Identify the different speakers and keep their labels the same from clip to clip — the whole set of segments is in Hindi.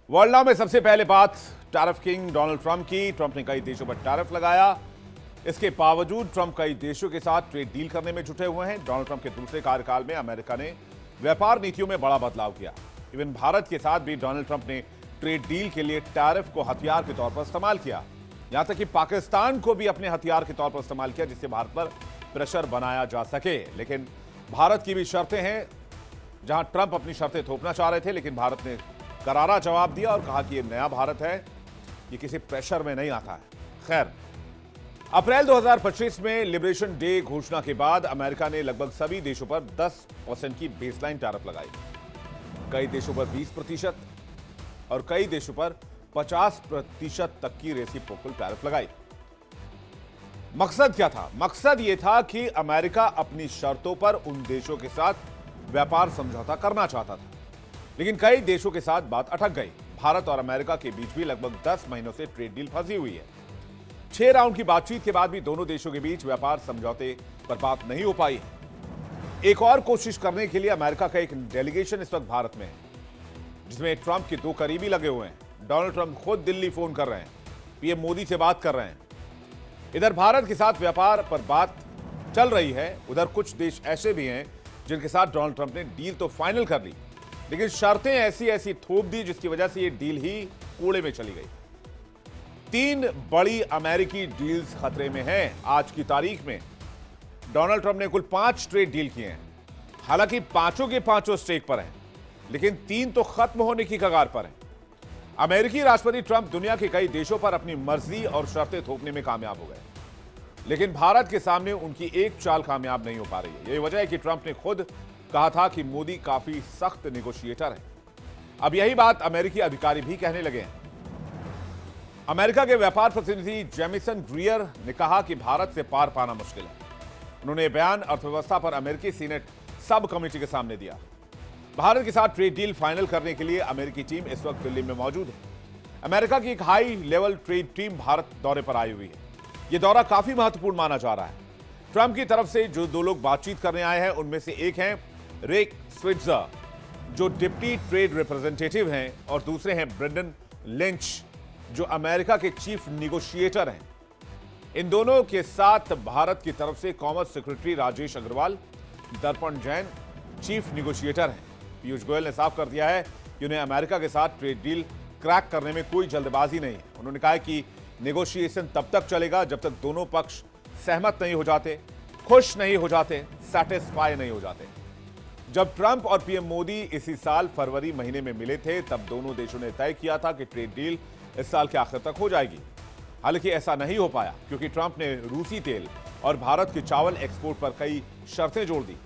Speaker 1: वर्ल्ड नाउ में सबसे पहले बात टैरिफ किंग डोनाल्ड ट्रंप की। ट्रंप ने कई देशों पर टैरिफ लगाया। इसके बावजूद ट्रंप कई देशों के साथ ट्रेड डील करने में जुटे हुए हैं। डोनाल्ड ट्रंप के दूसरे कार्यकाल में अमेरिका ने व्यापार नीतियों में बड़ा बदलाव किया। इवन भारत के साथ भी डोनाल्ड ट्रंप ने ट्रेड डील के लिए टैरिफ को हथियार के तौर पर इस्तेमाल किया। यहां तक कि पाकिस्तान को भी अपने हथियार के तौर पर इस्तेमाल किया, जिससे भारत पर प्रेशर बनाया जा सके। लेकिन भारत की भी शर्तें हैं। जहां ट्रंप अपनी शर्तें थोपना चाह रहे थे, लेकिन भारत ने करारा जवाब दिया और कहा कि ये नया भारत है, ये किसी प्रेशर में नहीं आता है। खैर, अप्रैल 2025 में लिबरेशन डे घोषणा के बाद अमेरिका ने लगभग सभी देशों पर 10% की बेसलाइन टैरिफ लगाई। कई देशों पर 20% और कई देशों पर 50% तक की रेसिप्रोकल टैरिफ लगाई। मकसद क्या था? मकसद यह था कि अमेरिका अपनी शर्तों पर उन देशों के साथ व्यापार समझौता करना चाहता था, लेकिन कई देशों के साथ बात अटक गई। भारत और अमेरिका के बीच भी लगभग 10 महीनों से ट्रेड डील फंसी हुई है। 6 राउंड की बातचीत के बाद भी दोनों देशों के बीच व्यापार समझौते पर बात नहीं हो पाई है। एक और कोशिश करने के लिए अमेरिका का एक डेलीगेशन इस वक्त भारत में है, जिसमें ट्रंप के 2 करीबी लगे हुए हैं। डोनाल्ड ट्रंप खुद दिल्ली फोन कर रहे हैं, पीएम मोदी से बात कर रहे हैं। इधर भारत के साथ व्यापार पर बात चल रही है, उधर कुछ देश ऐसे भी हैं जिनके साथ डोनाल्ड ट्रंप ने डील तो फाइनल कर ली, लेकिन शर्तें ऐसी ऐसी थोप दी जिसकी वजह से ये डील ही कूड़े में चली गई। 3 बड़ी अमेरिकी डील्स खतरे में हैं। आज की तारीख में डोनाल्ड ट्रंप ने कुल 5 ट्रेड डील किए हैं। हालांकि पांचों के पांचों स्टेक पर हैं, लेकिन 3 तो खत्म होने की कगार पर हैं। अमेरिकी राष्ट्रपति ट्रंप दुनिया के कई देशों पर अपनी मर्जी और शर्तें थोपने में कामयाब हो गए, लेकिन भारत के सामने उनकी एक चाल कामयाब नहीं हो पा रही है। यही वजह है कि ट्रंप ने खुद कहा था कि मोदी काफी सख्त नेगोशिएटर है। अब यही बात अमेरिकी अधिकारी भी कहने लगे हैं। अमेरिका के व्यापार प्रतिनिधि जेमिसन ग्रियर ने कहा कि भारत से पार पाना मुश्किल है। उन्होंने बयान अर्थव्यवस्था पर अमेरिकी सीनेट सब कमेटी के सामने दिया। भारत के साथ ट्रेड डील फाइनल करने के लिए अमेरिकी टीम इस वक्त दिल्ली में मौजूद है। अमेरिका की एक high level trade team Bharat दौरे पर आई हुई है। यह दौरा काफी महत्वपूर्ण माना जा रहा है। ट्रंप की तरफ से जो 2 लोग बातचीत करने आए हैं, उनमें से एक हैं रिक स्विट्जर, जो डिप्टी ट्रेड रिप्रेजेंटेटिव हैं, और दूसरे हैं ब्रेंडन लिंच, जो अमेरिका के चीफ निगोशिएटर हैं। इन दोनों के साथ भारत की तरफ से कॉमर्स सेक्रेटरी राजेश अग्रवाल, दर्पण जैन चीफ निगोशिएटर हैं। पीयूष गोयल ने साफ कर दिया है कि उन्हें अमेरिका के साथ ट्रेड डील क्रैक करने में कोई जल्दबाजी नहीं है। उन्होंने कहा कि नेगोशिएशन तब तक चलेगा जब तक दोनों पक्ष सहमत नहीं हो जाते, खुश नहीं हो जाते, सैटिस्फाई नहीं हो जाते। जब ट्रंप और पीएम मोदी इसी साल फरवरी महीने में मिले थे, तब दोनों देशों ने तय किया था कि ट्रेड डील इस साल के आखिर तक हो जाएगी। हालांकि ऐसा नहीं हो पाया, क्योंकि ट्रंप ने रूसी तेल और भारत के चावल एक्सपोर्ट पर कई शर्तें जोड़ दी।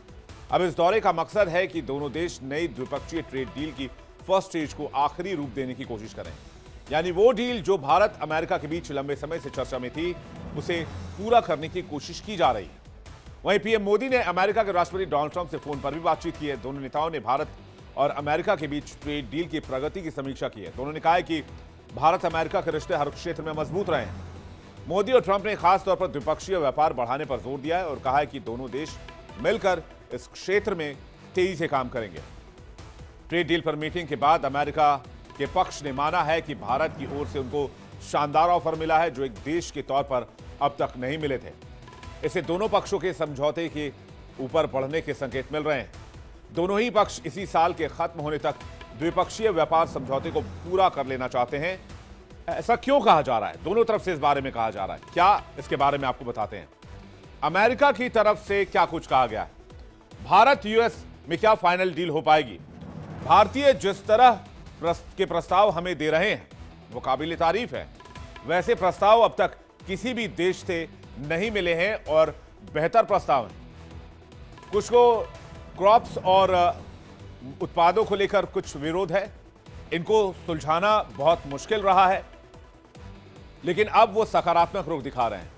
Speaker 1: अब इस दौरे का मकसद है कि दोनों देश नई द्विपक्षीय ट्रेड डील की फर्स्ट स्टेज को आखिरी रूप देने की कोशिश करें। यानी वो डील जो भारत अमेरिका के बीच लंबे समय से चर्चा में थी, उसे पूरा करने की कोशिश की जा रही है। वहीं पीएम मोदी ने अमेरिका के राष्ट्रपति डोनाल्ड ट्रंप से फोन पर भी बातचीत की है। दोनों नेताओं ने भारत और अमेरिका के बीच ट्रेड डील की प्रगति की समीक्षा की है। दोनों ने कहा है कि भारत अमेरिका के रिश्ते हर क्षेत्र में मजबूत रहे हैं। मोदी और ट्रंप ने खासतौर पर द्विपक्षीय व्यापार बढ़ाने पर जोर दिया है और कहा है कि दोनों देश मिलकर इस क्षेत्र में तेजी से काम करेंगे। ट्रेड डील पर मीटिंग के बाद अमेरिका के पक्ष ने माना है कि भारत की ओर से उनको शानदार ऑफर मिला है, जो एक देश के तौर पर अब तक नहीं मिले थे। इससे दोनों पक्षों के समझौते के ऊपर बढ़ने के संकेत मिल रहे हैं। दोनों ही पक्ष इसी साल के खत्म होने तक द्विपक्षीय व्यापार समझौते को पूरा कर लेना चाहते हैं। ऐसा क्यों कहा जा रहा है? दोनों तरफ से इस बारे में कहा जा रहा है। क्या इसके बारे में आपको बताते हैं। अमेरिका की तरफ से क्या कुछ कहा गया है, भारत यूएस में क्या फाइनल डील हो पाएगी। भारतीय जिस तरह के प्रस्ताव हमें दे रहे हैं वो काबिल तारीफ है। वैसे प्रस्ताव अब तक किसी भी देश से नहीं मिले हैं और बेहतर प्रस्ताव हैं। कुछ को क्रॉप्स और उत्पादों को लेकर कुछ विरोध है, इनको सुलझाना बहुत मुश्किल रहा है, लेकिन अब वो सकारात्मक रुख दिखा रहे हैं।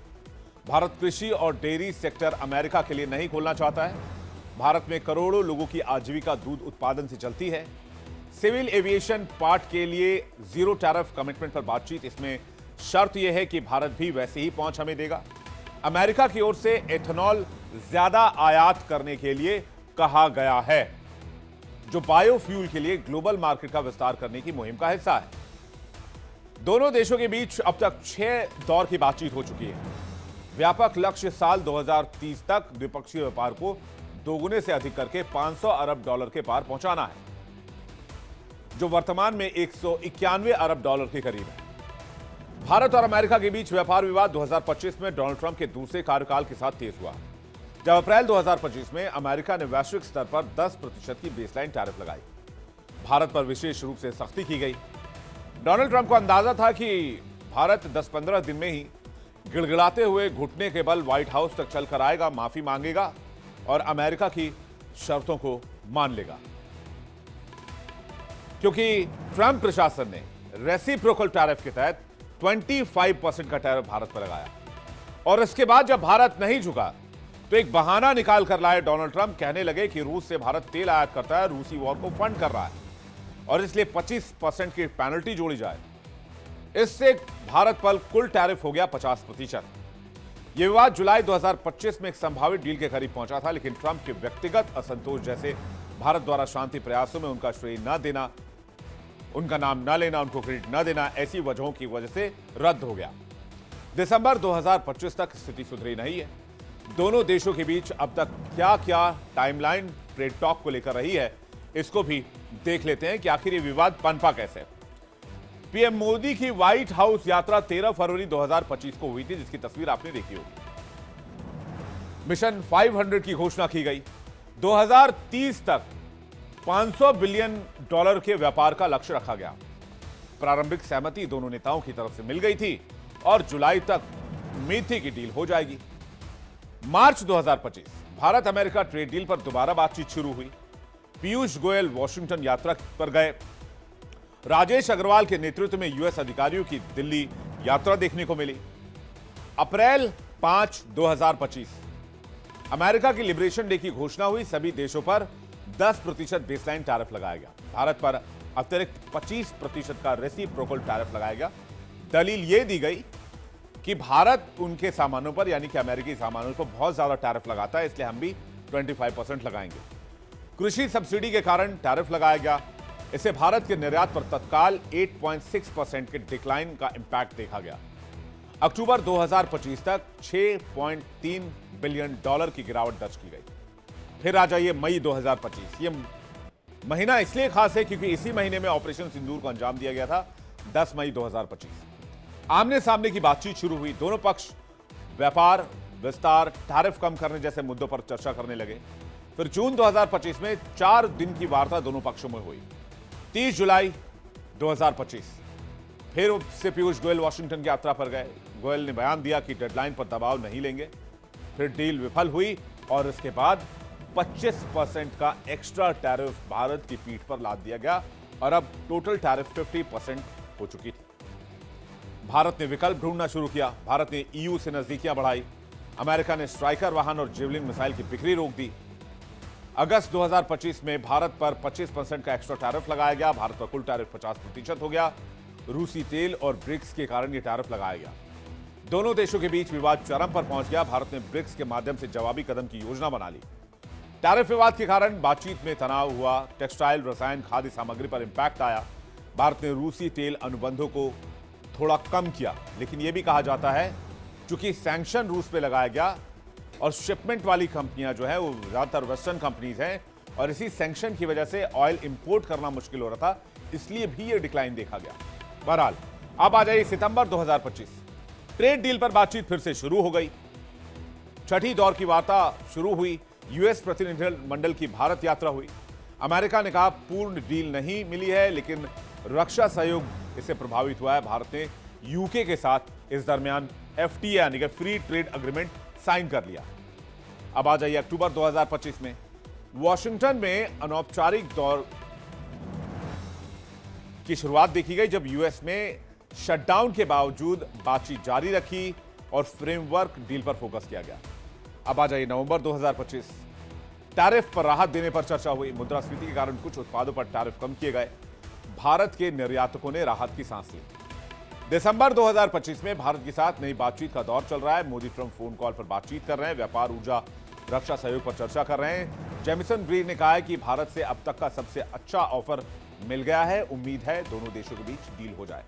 Speaker 1: भारत कृषि और डेयरी सेक्टर अमेरिका के लिए नहीं खोलना चाहता है। भारत में करोड़ों लोगों की आजीविका दूध उत्पादन से चलती है। सिविल एविएशन पार्ट के लिए जीरो टैरिफ कमिटमेंट पर बातचीत, इसमें शर्त यह है कि भारत भी वैसे ही पहुंच हमें देगा। अमेरिका की ओर से एथेनॉल ज्यादा आयात करने के लिए कहा गया है। जो बायोफ्यूल के लिए ग्लोबल मार्केट का विस्तार करने की मुहिम का हिस्सा है। दोनों देशों के बीच अब तक 6 दौर की बातचीत हो चुकी है। व्यापक लक्ष्य साल 2030 तक द्विपक्षीय व्यापार को दोगुने से अधिक करके $500 अरब के पार पहुंचाना है, जो वर्तमान में $191 अरब के करीब है। भारत और अमेरिका के बीच व्यापार विवाद 2025 में डोनाल्ड ट्रंप के दूसरे कार्यकाल के साथ तेज हुआ, जब अप्रैल 2025 में अमेरिका ने वैश्विक स्तर पर 10% की बेसलाइन टैरिफ लगाई। भारत पर विशेष रूप से सख्ती की गई। डोनाल्ड ट्रंप को अंदाजा था कि भारत 10-15 दिन में ही गिड़गिड़ाते हुए घुटने के बल व्हाइट हाउस तक चलकर आएगा, माफी मांगेगा और अमेरिका की शर्तों को मान लेगा, क्योंकि ट्रंप प्रशासन ने रेसिप्रोकल टैरिफ के तहत 25% का टैरिफ भारत पर लगाया। और इसके बाद जब भारत नहीं झुका तो एक बहाना निकाल कर लाए डोनाल्ड ट्रंप। कहने लगे कि रूस से भारत तेल आयात करता है, रूसी वॉर को फंड कर रहा है और इसलिए 25% की पेनल्टी जोड़ी जाए। इससे भारत पर कुल टैरिफ हो गया 50%। यह विवाद जुलाई 2025 में एक संभावित डील के करीब पहुंचा था, लेकिन ट्रंप के व्यक्तिगत असंतोष, जैसे भारत द्वारा शांति प्रयासों में उनका श्रेय न देना, उनका नाम न लेना, उनको क्रेडिट न देना, ऐसी वजहों की वजह से रद्द हो गया। दिसंबर 2025 तक स्थिति सुधरी नहीं है। दोनों देशों के बीच अब तक क्या क्या टाइमलाइन ट्रेड टॉक को लेकर रही है, इसको भी देख लेते हैं कि आखिर ये विवाद पनपा कैसे। पीएम मोदी की व्हाइट हाउस यात्रा 13 फरवरी 2025 को हुई थी, जिसकी तस्वीर आपने देखी होगी। मिशन 500 की घोषणा की गई। 2030 तक $500 बिलियन के व्यापार का लक्ष्य रखा गया। प्रारंभिक सहमति दोनों नेताओं की तरफ से मिल गई थी और जुलाई तक उम्मीद थी कि डील हो जाएगी। मार्च 2025 भारत अमेरिका ट्रेड डील पर दोबारा बातचीत शुरू हुई। पीयूष गोयल वॉशिंगटन यात्रा पर गए। राजेश अग्रवाल के नेतृत्व में यूएस अधिकारियों की दिल्ली यात्रा देखने को मिली। अप्रैल 5, 2025 अमेरिका की लिबरेशन डे की घोषणा हुई। सभी देशों पर 10% बेसलाइन टैरिफ लगाया गया। भारत पर अतिरिक्त 25% का रेसिप्रोकल टैरिफ लगाया गया। दलील यह दी गई कि भारत उनके सामानों पर, यानी कि अमेरिकी सामानों पर बहुत ज्यादा टैरिफ लगाता है, इसलिए हम भी 25% लगाएंगे। कृषि सब्सिडी के कारण टैरिफ लगाया गया। इससे भारत के निर्यात पर तत्काल 8.6% के डिक्लाइन का इंपैक्ट देखा गया। अक्टूबर 2025 तक $6.3 बिलियन की गिरावट दर्ज की गई। फिर आ जाइए मई 2025। ये महीना इसलिए खास है क्योंकि इसी महीने में ऑपरेशन सिंदूर को अंजाम दिया गया था। 10 मई 2025 आमने सामने की बातचीत शुरू हुई। दोनों पक्ष व्यापार विस्तार, टैरिफ कम करने जैसे मुद्दों पर चर्चा करने लगे। फिर जून 2025 में 4 दिन की वार्ता दोनों पक्षों में हुई। 30 जुलाई 2025 फिर से पीयूष गोयल वाशिंगटन की यात्रा पर गए। गोयल ने बयान दिया कि डेडलाइन पर दबाव नहीं लेंगे। फिर डील विफल हुई और इसके बाद 25% का एक्स्ट्रा टैरिफ भारत की पीठ पर लाद दिया गया और अब टोटल टैरिफ 50% हो चुकी थी। भारत ने विकल्प ढूंढना शुरू किया। भारत ने ईयू से नजदीकियां बढ़ाई। अमेरिका ने स्ट्राइकर वाहन और जेवलिन मिसाइल की बिक्री रोक दी। अगस्त 2025 में भारत पर 25% का एक्स्ट्रा टैरिफ लगाया गया। भारत पर कुल टैरिफ 50% हो गया। रूसी तेल और ब्रिक्स के कारण यह टैरिफ लगाया गया। दोनों देशों के बीच विवाद चरम पर पहुंच गया। भारत ने ब्रिक्स के माध्यम से जवाबी कदम की योजना बना ली। टैरिफ विवाद के कारण बातचीत में तनाव हुआ। टेक्सटाइल, रसायन, खाद्य सामग्री पर इंपैक्ट आया। भारत ने रूसी तेल अनुबंधों को थोड़ा कम किया, लेकिन यह भी कहा जाता है क्योंकि सैंक्शन रूस पे लगाया गया और शिपमेंट वाली कंपनियां जो है वो ज्यादातर वेस्टर्न कंपनीज हैं और इसी सैंक्शन की वजह से ऑयल इंपोर्ट करना मुश्किल हो रहा था, इसलिए भी यह डिक्लाइन देखा गया। बहरहाल अब आ जाइए सितंबर 2025। ट्रेड डील पर बातचीत फिर से शुरू हो गई। छठी दौर की वार्ता शुरू हुई। यूएस प्रतिनिधिमंडल की भारत यात्रा हुई। अमेरिका ने कहा पूर्ण डील नहीं मिली है, लेकिन रक्षा सहयोग इससे प्रभावित हुआ है। भारत ने यूके के साथ इस दरमियान एफटीए यानी कि फ्री ट्रेड एग्रीमेंट साइन कर लिया। अब आ जाइए अक्टूबर 2025 में वॉशिंगटन में अनौपचारिक दौर की शुरुआत देखी गई, जब यूएस में शटडाउन के बावजूद बातचीत जारी रखी और फ्रेमवर्क डील पर फोकस किया गया। अब आ जाइए नवंबर 2025। टैरिफ पर राहत देने पर चर्चा हुई। मुद्रास्फीति के कारण कुछ उत्पादों पर टैरिफ कम किए गए। भारत के निर्यातकों ने राहत की सांस ली। दिसंबर 2025 में भारत के साथ नई बातचीत का दौर चल रहा है। मोदी ट्रंप फोन कॉल पर बातचीत कर रहे हैं। व्यापार, ऊर्जा, रक्षा सहयोग पर चर्चा कर रहे हैं। जेमिसन ग्रीन ने कहा है कि भारत से अब तक का सबसे अच्छा ऑफर मिल गया है। उम्मीद है दोनों देशों के बीच डील हो जाए।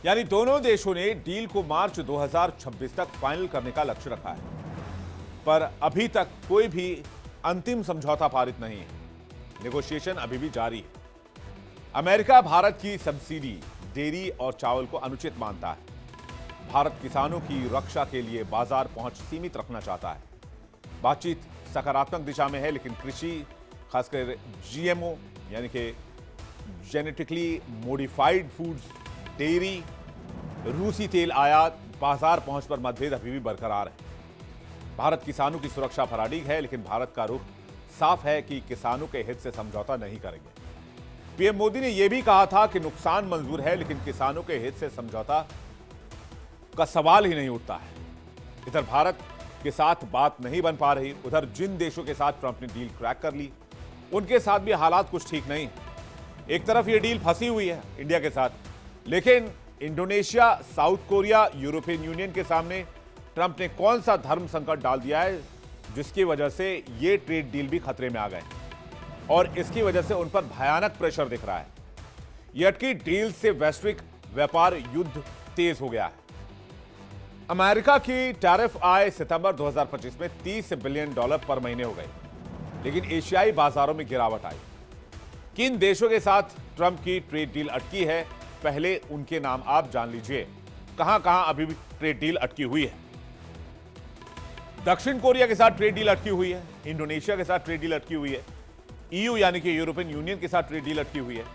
Speaker 1: यानी दोनों देशों ने डील को मार्च 2026 तक फाइनल करने का लक्ष्य रखा है, पर अभी तक कोई भी अंतिम समझौता पारित नहीं है। नेगोशिएशन अभी भी जारी है। अमेरिका भारत की सब्सिडी डेयरी और चावल को अनुचित मानता है। भारत किसानों की रक्षा के लिए बाजार पहुंच सीमित रखना चाहता है। बातचीत सकारात्मक दिशा में है, लेकिन कृषि, खासकर जीएमओ यानी कि जेनेटिकली मॉडिफाइड फूड्स, डेयरी, रूसी तेल आयात, बाजार पहुंच पर मतभेद अभी भी बरकरार है। भारत किसानों की सुरक्षा पर अडिग है, लेकिन भारत का रुख साफ है कि किसानों के हित से समझौता नहीं करेंगे। पीएम मोदी ने यह भी कहा था कि नुकसान मंजूर है, लेकिन किसानों के हित से समझौता का सवाल ही नहीं उठता है। इधर भारत के साथ बात नहीं बन पा रही, उधर जिन देशों के साथ ट्रंप ने डील क्रैक कर ली, उनके साथ भी हालात कुछ ठीक नहीं। एक तरफ यह डील फंसी हुई है इंडिया के साथ, लेकिन Indonesia, south Korea, European union के सामने ट्रंप ने कौन सा धर्म संकट डाल दिया है, जिसकी वजह से ये ट्रेड डील भी खतरे में आ गए और इसकी वजह से उन पर भयानक प्रेशर दिख रहा है। ये अटकी डील से वैश्विक व्यापार युद्ध तेज हो गया है। अमेरिका की टैरिफ आय सितंबर 2025 में $30 बिलियन पर महीने हो गए, लेकिन एशियाई बाजारों में गिरावट आई। किन देशों के साथ ट्रंप की ट्रेड डील अटकी है, पहले उनके नाम आप जान लीजिए। कहां कहां अभी भी ट्रेड डील अटकी हुई है। दक्षिण कोरिया के साथ ट्रेड डील अटकी हुई है, इंडोनेशिया के साथ ट्रेड डील अटकी हुई है, ईयू यानी कि यूरोपियन यूनियन के साथ ट्रेड डील अटकी हुई है,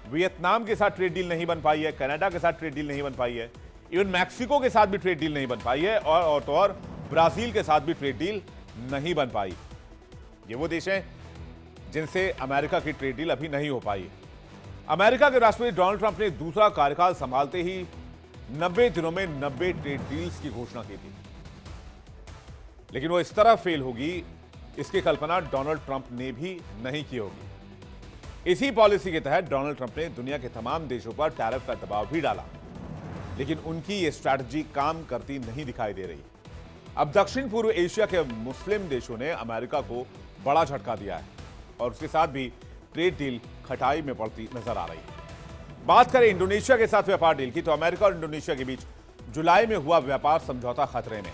Speaker 1: वियतनाम के साथ ट्रेड डील नहीं बन पाई है, कनाडा के साथ ट्रेड डील नहीं बन पाई है, इवन मैक्सिको के साथ भी ट्रेड डील नहीं बन पाई है, और ब्राजील के साथ भी ट्रेड डील नहीं बन पाई। ये वो देश हैं जिनसे अमेरिका की ट्रेड डील अभी नहीं हो पाई है। अमेरिका के राष्ट्रपति डोनाल्ड ट्रंप ने दूसरा कार्यकाल संभालते ही 90 दिनों में 90 ट्रेड डील्स की घोषणा की थी, लेकिन वो इस तरह फेल होगी, इसकी कल्पना डोनाल्ड ट्रंप ने भी नहीं की होगी। इसी पॉलिसी के तहत डोनाल्ड ट्रंप ने दुनिया के तमाम देशों पर टैरिफ का दबाव भी डाला, लेकिन उनकी ये स्ट्रैटेजी काम करती नहीं दिखाई दे रही। अब दक्षिण पूर्व एशिया के मुस्लिम देशों ने अमेरिका को बड़ा झटका दिया है और उसके साथ भी ट्रेड डील खटाई में पड़ती नजर आ रही है। बात करें इंडोनेशिया के साथ व्यापार डील की, तो अमेरिका और इंडोनेशिया के बीच जुलाई में हुआ व्यापार समझौता खतरे में।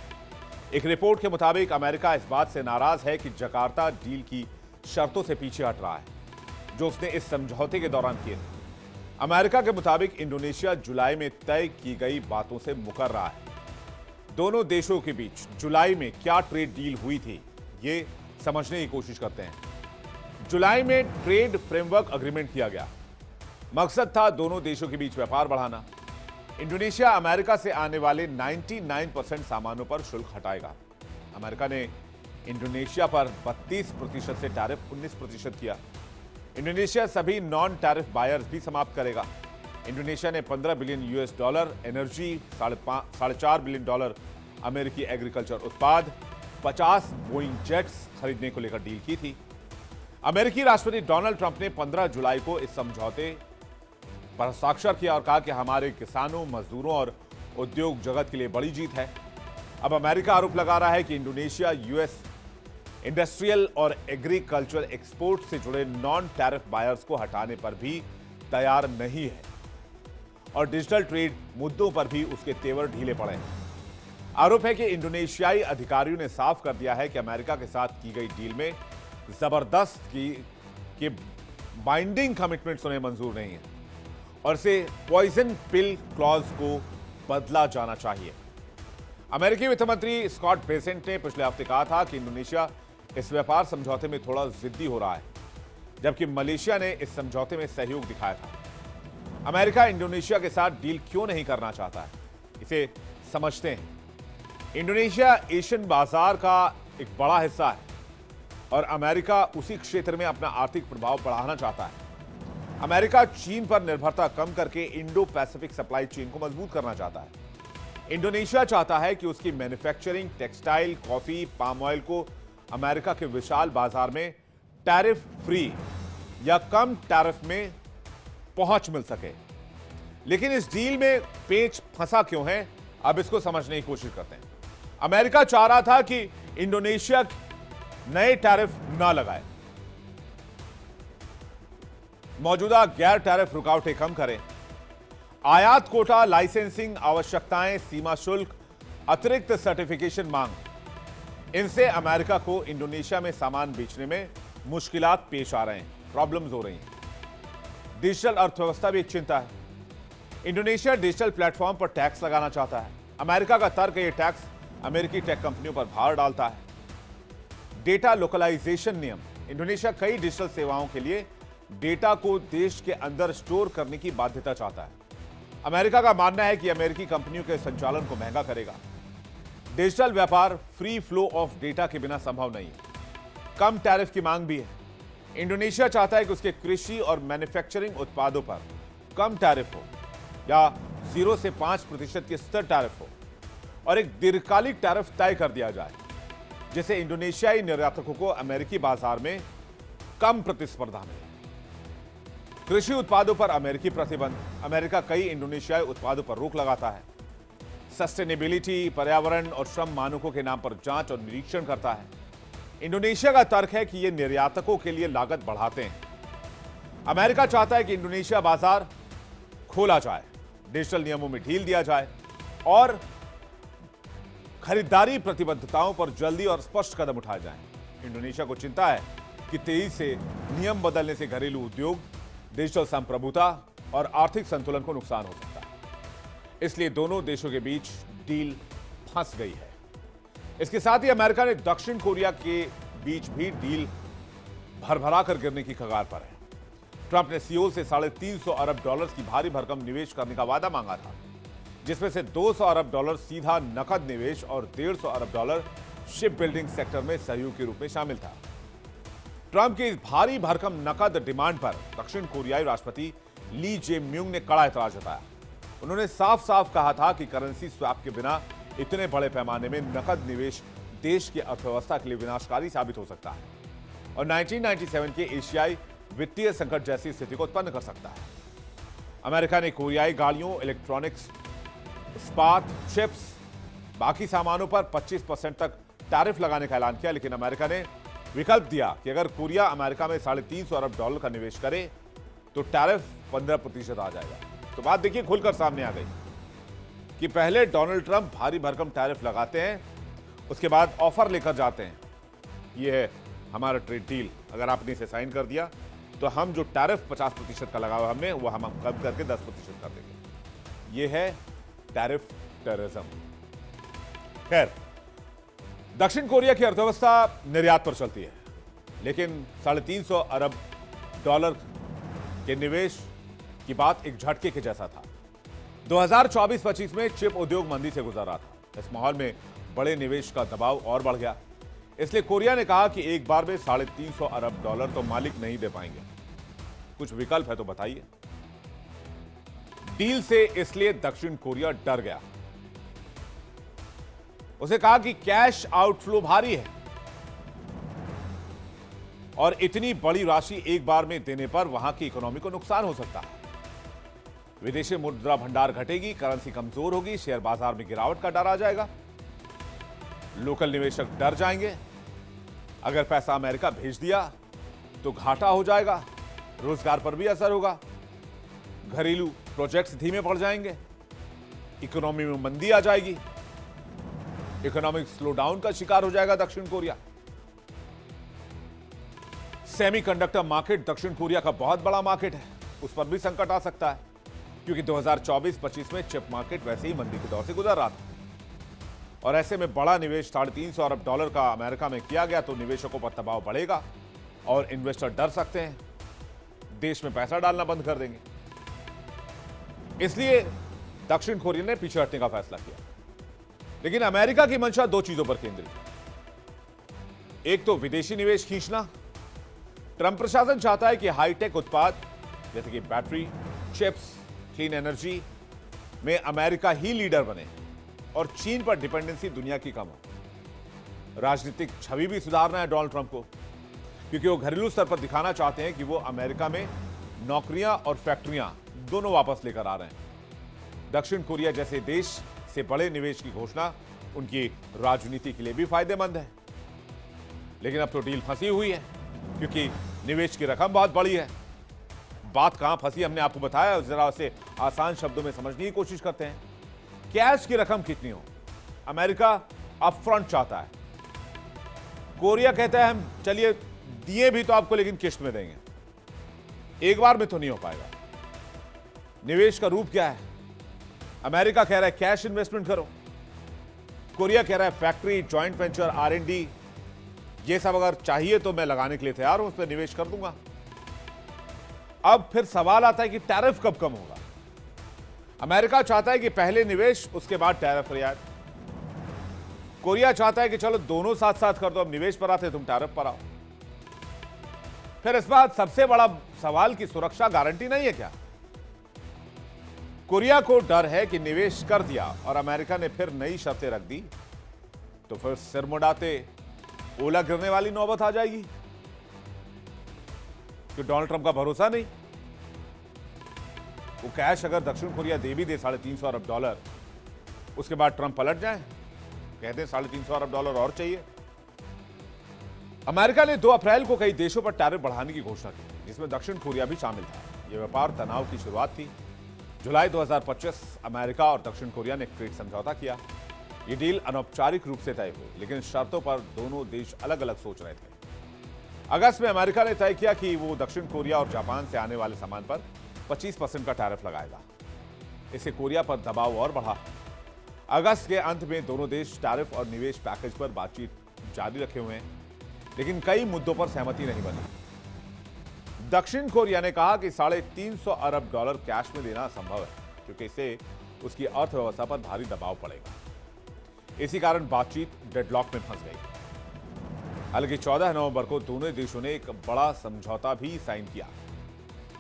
Speaker 1: एक रिपोर्ट के मुताबिक अमेरिका इस बात से नाराज है कि जकार्ता डील की शर्तों से पीछे हट रहा है, जो उसने इस समझौते के दौरान किए थे। अमेरिका के मुताबिक इंडोनेशिया जुलाई में तय की गई बातों से मुकर रहा है। दोनों देशों के बीच जुलाई में क्या ट्रेड डील हुई थी, ये समझने की कोशिश करते हैं। जुलाई में ट्रेड फ्रेमवर्क अग्रीमेंट किया गया। मकसद था दोनों देशों के बीच व्यापार बढ़ाना। इंडोनेशिया अमेरिका से आने वाले 99% सामानों पर शुल्क हटाएगा। अमेरिका ने इंडोनेशिया पर 32% से टैरिफ 19% किया। इंडोनेशिया सभी नॉन टैरिफ बायर्स भी समाप्त करेगा। इंडोनेशिया ने $15 बिलियन, एनर्जी $4.5 बिलियन, अमेरिकी एग्रीकल्चर उत्पाद, 50 बोइंग जेट्स खरीदने को लेकर डील की थी। अमेरिकी राष्ट्रपति डोनाल्ड ट्रंप ने 15 जुलाई को इस समझौते पर हस्ताक्षर किया और कहा कि हमारे किसानों, मजदूरों और उद्योग जगत के लिए बड़ी जीत है। अब अमेरिका आरोप लगा रहा है कि इंडोनेशिया यूएस इंडस्ट्रियल और एग्रीकल्चर एक्सपोर्ट से जुड़े नॉन टैरिफ बायर्स को हटाने पर भी तैयार नहीं है और डिजिटल ट्रेड मुद्दों पर भी उसके तेवर ढीले पड़े हैं। आरोप है कि इंडोनेशियाई अधिकारियों ने साफ कर दिया है कि अमेरिका के साथ की गई डील में जबरदस्त की बाइंडिंग कमिटमेंट्स उन्हें मंजूर नहीं है और इसे पॉइजन पिल क्लॉज को बदला जाना चाहिए। अमेरिकी वित्त मंत्री स्कॉट बेसेंट ने पिछले हफ्ते कहा था कि इंडोनेशिया इस व्यापार समझौते में थोड़ा जिद्दी हो रहा है, जबकि मलेशिया ने इस समझौते में सहयोग दिखाया था। अमेरिका इंडोनेशिया के साथ डील क्यों नहीं करना चाहता है, इसे समझते हैं। इंडोनेशिया एशियन बाजार का एक बड़ा हिस्सा है और अमेरिका उसी क्षेत्र में अपना आर्थिक प्रभाव बढ़ाना चाहता है। अमेरिका चीन पर निर्भरता कम करके इंडो पैसिफिक सप्लाई चेन को मजबूत करना चाहता है। इंडोनेशिया चाहता है कि उसकी manufacturing, textile, coffee, palm oil को अमेरिका के विशाल बाजार में टैरिफ फ्री या कम टैरिफ में पहुंच मिल सके। लेकिन इस डील में पेच फंसा क्यों है, अब इसको समझने की कोशिश करते हैं। अमेरिका चाह रहा था कि इंडोनेशिया नए टैरिफ ना लगाए, मौजूदा गैर टैरिफ रुकावटें कम करें, आयात कोटा, लाइसेंसिंग आवश्यकताएं, सीमा शुल्क, अतिरिक्त सर्टिफिकेशन मांग, इनसे अमेरिका को इंडोनेशिया में सामान बेचने में मुश्किलात पेश आ रहे हैं, प्रॉब्लम्स हो रही हैं। डिजिटल अर्थव्यवस्था भी एक चिंता है। इंडोनेशिया डिजिटल प्लेटफॉर्म पर टैक्स लगाना चाहता है। अमेरिका का तर्क है यह टैक्स अमेरिकी टेक कंपनियों पर भार डालता है। डेटा लोकलाइजेशन नियम, इंडोनेशिया कई डिजिटल सेवाओं के लिए डेटा को देश के अंदर स्टोर करने की बाध्यता चाहता है। अमेरिका का मानना है कि अमेरिकी कंपनियों के संचालन को महंगा करेगा। डिजिटल व्यापार फ्री फ्लो ऑफ डेटा के बिना संभव नहीं है। कम टैरिफ की मांग भी है। इंडोनेशिया चाहता है कि उसके कृषि और मैन्युफैक्चरिंग उत्पादों पर कम टैरिफ हो या 0 से 5% के स्तर टैरिफ हो और एक दीर्घकालिक टैरिफ तय कर दिया जाए, जिससे इंडोनेशियाई निर्यातकों को अमेरिकी बाजार में कम प्रतिस्पर्धा मिले। कृषि उत्पादों पर अमेरिकी प्रतिबंध, अमेरिका कई इंडोनेशियाई उत्पादों पर रोक लगाता है। सस्टेनेबिलिटी, पर्यावरण और श्रम मानकों के नाम पर जांच और निरीक्षण करता है। इंडोनेशिया का तर्क है कि ये निर्यातकों के लिए लागत बढ़ाते हैं। अमेरिका चाहता है कि इंडोनेशिया बाजार खोला जाए, डिजिटल नियमों में ढील दिया जाए और खरीदारी प्रतिबद्धताओं पर जल्दी और स्पष्ट कदम उठाए जाएं। इंडोनेशिया को चिंता है कि तेजी से नियम बदलने से घरेलू उद्योग, डिजिटल संप्रभुता और आर्थिक संतुलन को नुकसान हो सकता है। इसलिए दोनों देशों के बीच डील फंस गई है। इसके साथ ही अमेरिका ने दक्षिण कोरिया के बीच भी डील भरभरा कर गिरने की कगार पर है। ट्रंप ने सियोल से $350 अरब की भारी भरकम निवेश करने का वादा मांगा था, जिसमें से $200 अरब सीधा नकद निवेश और $150 अरब शिप बिल्डिंग सेक्टर में सहयोग के रूप में शामिल था। ट्रंप की इस भारी भरकम नकद डिमांड पर दक्षिण कोरियाई राष्ट्रपति ली जे म्यूंग ने कड़ा एतराज जताया। उन्होंने साफ साफ कहा था कि करेंसी स्वैप के बिना इतने बड़े पैमाने में नकद निवेश देश की अर्थव्यवस्था के लिए विनाशकारी साबित हो सकता है और 1997 के एशियाई वित्तीय संकट जैसी स्थिति को उत्पन्न कर सकता है। अमेरिका ने कोरियाई गाड़ियों, इलेक्ट्रॉनिक्स, इस्पात, चिप्स, बाकी सामानों पर 25% तक टैरिफ लगाने का ऐलान किया, लेकिन अमेरिका ने विकल्प दिया कि अगर कोरिया अमेरिका में $350 अरब का निवेश करे तो टैरिफ 15% आ जाएगा। तो बात देखिए खुलकर सामने आ गई कि पहले डोनाल्ड ट्रंप भारी भरकम टैरिफ लगाते हैं, उसके बाद ऑफर लेकर जाते हैं, ये है हमारा ट्रेड डील, अगर आपने इसे साइन कर दिया तो हम जो टैरिफ 50% का लगा हुआ हमने वो हम कम करके 10% कर देंगे। ये है टैरिफ टेररिज्म। खैर, दक्षिण कोरिया की अर्थव्यवस्था निर्यात पर चलती है, लेकिन $350 अरब के निवेश की बात एक झटके के जैसा था। 2024-25 में चिप उद्योग मंदी से गुजर रहा था। इस माहौल में बड़े निवेश का दबाव और बढ़ गया, इसलिए कोरिया ने कहा कि एक बार में $350 अरब तो मालिक नहीं दे पाएंगे, कुछ विकल्प है तो बताइए। डील से इसलिए दक्षिण कोरिया डर गया। उसे कहा कि कैश आउटफ्लो भारी है और इतनी बड़ी राशि एक बार में देने पर वहां की इकोनॉमी को नुकसान हो सकता है। विदेशी मुद्रा भंडार घटेगी, करेंसी कमजोर होगी, शेयर बाजार में गिरावट का डर आ जाएगा, लोकल निवेशक डर जाएंगे। अगर पैसा अमेरिका भेज दिया तो घाटा हो जाएगा, रोजगार पर भी असर होगा, घरेलू प्रोजेक्ट्स धीमे पड़ जाएंगे, इकोनॉमी में मंदी आ जाएगी, इकोनॉमिक स्लोडाउन का शिकार हो जाएगा दक्षिण कोरिया। सेमीकंडक्टर मार्केट दक्षिण कोरिया का बहुत बड़ा मार्केट है, उस पर भी संकट आ सकता है, क्योंकि 2024-25 में चिप मार्केट वैसे ही मंदी के दौर से गुजर रहा था और ऐसे में बड़ा निवेश $350 अरब का अमेरिका में किया गया तो निवेशकों पर दबाव बढ़ेगा और इन्वेस्टर डर सकते हैं, देश में पैसा डालना बंद कर देंगे। इसलिए दक्षिण कोरिया ने पीछे हटने का फैसला किया। लेकिन अमेरिका की मंशा दो चीजों पर केंद्रित है। एक तो विदेशी निवेश खींचना। ट्रंप प्रशासन चाहता है कि हाईटेक उत्पाद जैसे कि बैटरी, चिप्स, क्लीन एनर्जी में अमेरिका ही लीडर बने और चीन पर डिपेंडेंसी दुनिया की कम हो। राजनीतिक छवि भी सुधारना है डोनाल्ड ट्रंप को, क्योंकि वो घरेलू स्तर पर दिखाना चाहते हैं कि वो अमेरिका में नौकरियां और फैक्ट्रियां दोनों वापस लेकर आ रहे हैं। दक्षिण कोरिया जैसे देश से बड़े निवेश की घोषणा उनकी राजनीति के लिए भी फायदेमंद है। लेकिन अब तो डील फंसी हुई है क्योंकि निवेश की रकम बहुत बड़ी है। बात कहां फंसी हमने आपको बताया, जरा उसे आसान शब्दों में समझने की कोशिश करते हैं। कैश की रकम कितनी हो? अमेरिका अपफ्रंट चाहता है, कोरिया कहता है हम चलिए दिए भी तो आपको लेकिन किश्त में देंगे, एक बार में तो नहीं हो पाएगा। निवेश का रूप क्या है? अमेरिका कह रहा है कैश इन्वेस्टमेंट करो, कोरिया कह रहा है फैक्ट्री, जॉइंट वेंचर, R&D, ये सब अगर चाहिए तो मैं लगाने के लिए तैयार हूं, उस पर निवेश कर दूंगा। अब फिर सवाल आता है कि टैरिफ कब कम होगा? अमेरिका चाहता है कि पहले निवेश उसके बाद टैरिफ रियायत। कोरिया चाहता है कि चलो दोनों साथ साथ कर दो, अब निवेश पर आते तुम टैरिफ पर आओ। फिर इस बात सबसे बड़ा सवाल की सुरक्षा गारंटी नहीं है क्या? कोरिया को डर है कि निवेश कर दिया और अमेरिका ने फिर नई शर्तें रख दी तो फिर सिर मुड़ाते ओला गिरने वाली नौबत आ जाएगी कि डोनाल्ड ट्रंप का भरोसा नहीं। वो कैश अगर दक्षिण कोरिया दे भी दे $350 अरब, उसके बाद ट्रंप पलट जाए, कहते हैं $350 अरब और चाहिए। अमेरिका ने 2 अप्रैल को कई देशों पर टैरिफ बढ़ाने की घोषणा की, जिसमें दक्षिण कोरिया भी शामिल था। यह व्यापार तनाव की शुरुआत थी। जुलाई 2025 अमेरिका और दक्षिण कोरिया ने ट्रेड समझौता किया। यह डील अनौपचारिक रूप से तय हुई, लेकिन शर्तों पर दोनों देश अलग अलग सोच रहे थे। अगस्त में अमेरिका ने तय किया कि वो दक्षिण कोरिया और जापान से आने वाले सामान पर 25% का टैरिफ लगाएगा। इससे कोरिया पर दबाव और बढ़ा। अगस्त के अंत में दोनों देश टैरिफ और निवेश पैकेज पर बातचीत जारी रखे हुए हैं, लेकिन कई मुद्दों पर सहमति नहीं बनी। दक्षिण कोरिया ने कहा कि $350 अरब कैश में देना संभव है, क्योंकि इससे उसकी अर्थव्यवस्था पर भारी दबाव पड़ेगा। इसी कारण बातचीत डेडलॉक में फंस गई। हालांकि 14 नवंबर को दोनों देशों ने एक बड़ा समझौता भी साइन किया।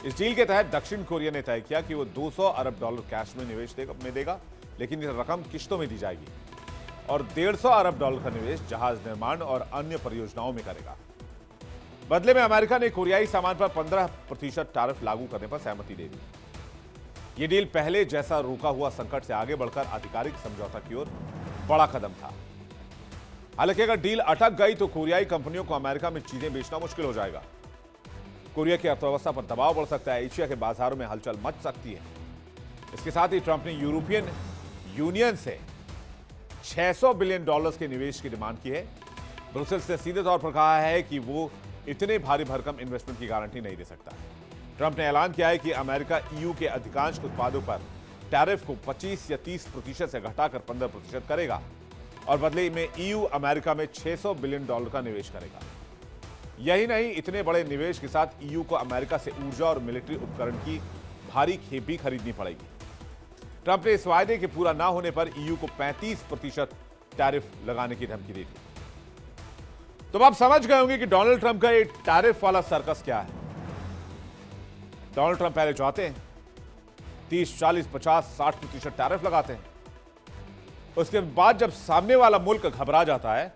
Speaker 1: इस डील के तहत दक्षिण कोरिया ने तय किया कि वो $200 अरब कैश में निवेश देगा, लेकिन यह रकम किश्तों में दी जाएगी, और $150 अरब का निवेश जहाज निर्माण और अन्य परियोजनाओं में करेगा। बदले में अमेरिका ने कोरियाई सामान पर 15% टैरिफ लागू करने पर सहमति दे दी। यह डील पहले जैसा रुका हुआ संकट से आगे बढ़कर आधिकारिक समझौता की ओर बड़ा कदम था। हालांकि अगर डील अटक गई तो कोरियाई कंपनियों को अमेरिका में चीजें बेचना मुश्किल हो जाएगा। कोरिया की अर्थव्यवस्था पर दबाव बढ़ सकता है, एशिया के बाजारों में हलचल मच सकती है। इसके साथ ही ट्रंप ने यूरोपियन यूनियन से $600 बिलियन के निवेश की डिमांड की है। ब्रुसेल्स ने सीधे तौर पर कहा है कि वो इतने भारी भरकम इन्वेस्टमेंट की गारंटी नहीं दे सकता। ट्रंप ने ऐलान किया है कि अमेरिका EU के अधिकांश उत्पादों पर टैरिफ को 25 या 30% से घटाकर 15% करेगा, और बदले में EU अमेरिका में $600 बिलियन का निवेश करेगा। यही नहीं, इतने बड़े निवेश के साथ EU को अमेरिका से ऊर्जा और मिलिट्री उपकरण की भारी खेप भी खरीदनी पड़ेगी। ट्रंप ने इस वायदे के पूरा ना होने पर EU को 35% टैरिफ लगाने की धमकी दी थी। तो आप समझ गए होंगे कि डोनाल्ड ट्रंप का ये टैरिफ वाला सर्कस क्या है। डोनाल्ड ट्रंप पहले चाहते हैं 30, 40, 50, 60% टैरिफ लगाते हैं। उसके बाद जब सामने वाला मुल्क घबरा जाता है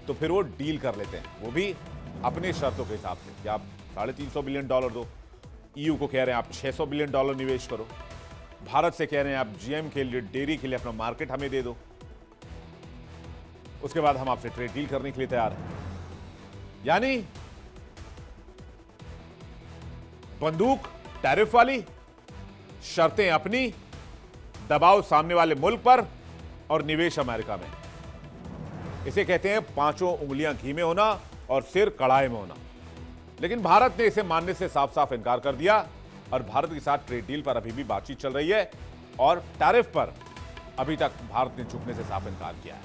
Speaker 1: तो फिर वो डील कर लेते हैं, वो भी अपनी शर्तों के हिसाब से कि आप $350 बिलियन दो, EU को कह रहे हैं आप $600 बिलियन निवेश करो, भारत से कह रहे हैं आप GM के लिए, डेयरी के लिए अपना मार्केट हमें दे दो, उसके बाद हम आपसे ट्रेड डील करने के लिए तैयार हैं। यानी बंदूक टैरिफ वाली, शर्तें अपनी, दबाव सामने वाले मुल्क पर और निवेश अमेरिका में। इसे कहते हैं 5 उंगलियां घी में होना और सिर कढ़ाई में होना। लेकिन भारत ने इसे मानने से साफ साफ इनकार कर दिया, और भारत के साथ ट्रेड डील पर अभी भी बातचीत चल रही है, और टैरिफ पर अभी तक भारत ने झुकने से साफ इनकार किया है।